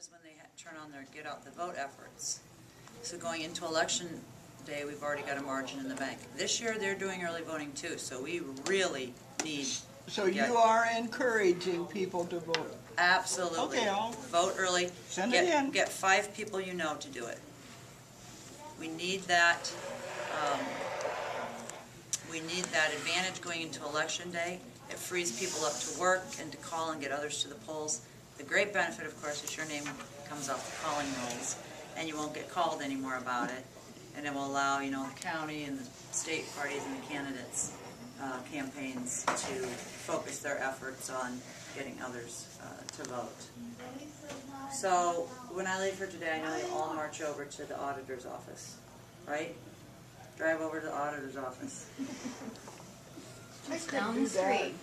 is when they turn on their get out the vote efforts. So going into election day, we've already got a margin in the bank. This year they're doing early voting too, so we really need So you are encouraging people to vote? absolutely. Okay, I'll vote early. send it in. Get 5 people you know to do it. We need that. We need that advantage going into election day. It frees people up to work and to call and get others to the polls. The great benefit, of course, is your name comes off the calling rolls, and you won't get called anymore about it. And it will allow, you know, the county and the state parties and the candidates' campaigns to focus their efforts on getting others to vote. So when I leave for today, I know they all march over to the auditor's office, right? Drive over to the auditor's office. Just down the street.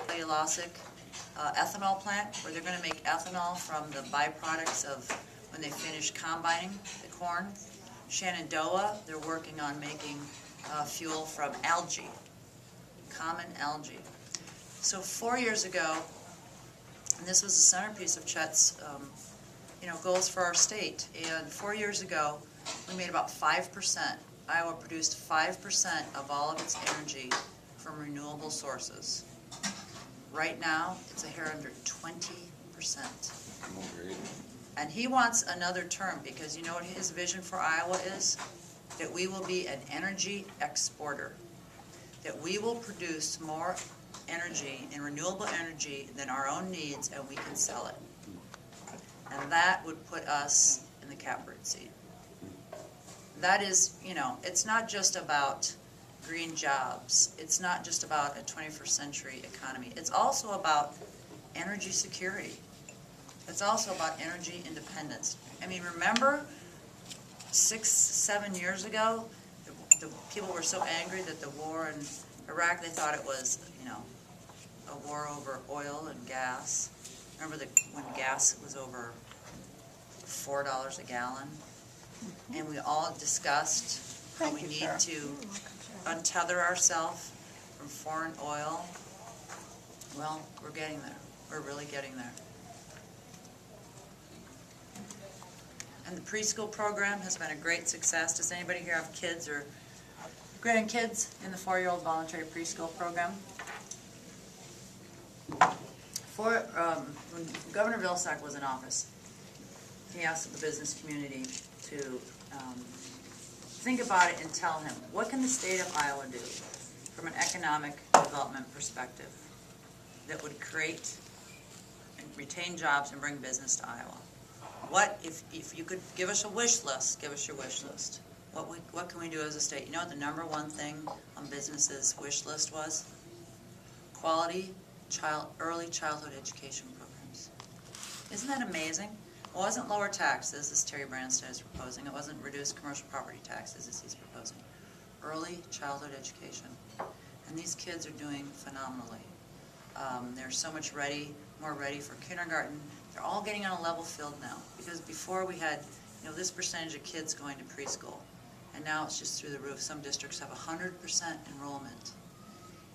Cellulosic ethanol plant, where they're going to make ethanol from the byproducts of when they finish combining the corn. Shenandoah, they're working on making fuel from algae, common algae. So 4 years ago, and this was the centerpiece of Chet's goals for our state, and 4 years ago, we made about 5%. Iowa produced 5% of all of its energy from renewable sources. Right now, it's a hair under 20%. And he wants another term, because you know what his vision for Iowa is? That we will be an energy exporter. That we will produce more energy and renewable energy than our own needs, and we can sell it. And that would put us in the catbird seat. That is, you know, it's not just about green jobs. It's not just about a 21st century economy. It's also about energy security. It's also about energy independence. I mean, remember 6, 7 years ago, the people were so angry that the war in Iraq, they thought it was, you know, a war over oil and gas. Remember when gas was over $4 a gallon? And we all discussed how we need to untether ourselves from foreign oil. Well, we're getting there. We're really getting there. And the preschool program has been a great success. Does anybody here have kids or grandkids in the 4-year-old voluntary preschool program? When Governor Vilsack was in office, he asked the business community to think about it and tell him, what can the state of Iowa do from an economic development perspective that would create and retain jobs and bring business to Iowa? What, if you could give us a wish list, give us your wish list. What can we do as a state? You know what the #1 thing on businesses' wish list was? Quality early childhood education programs. Isn't that amazing? It wasn't lower taxes, as Terry Branstad is proposing. It wasn't reduced commercial property taxes, as he's proposing. Early childhood education. And these kids are doing phenomenally. They're so much more ready for kindergarten. They're all getting on a level field now. Because before we had, you know, this percentage of kids going to preschool. And now it's just through the roof. Some districts have 100% enrollment.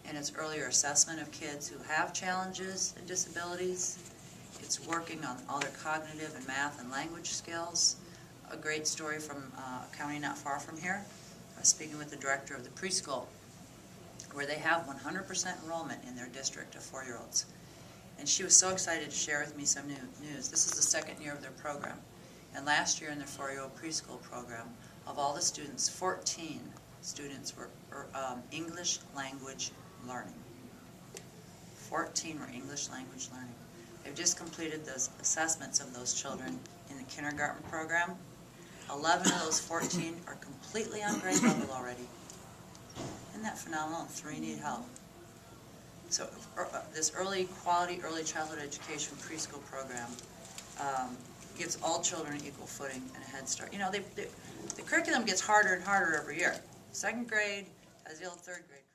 And it's earlier assessment of kids who have challenges and disabilities. It's working on all their cognitive and math and language skills. A great story from a county not far from here. I was speaking with the director of the preschool, where they have 100% enrollment in their district of 4-year-olds. And she was so excited to share with me some news. This is the 2nd year of their program. And last year in their 4-year-old preschool program, of all the students, 14 students were English language learning. 14 were English language learning. They've just completed those assessments of those children in the kindergarten program. 11 of those 14 are completely on grade level already. Isn't that phenomenal? 3 need help. So this quality early childhood education preschool program gives all children an equal footing and a head start. You know, the curriculum gets harder and harder every year. 2nd grade, as the old 3rd grade.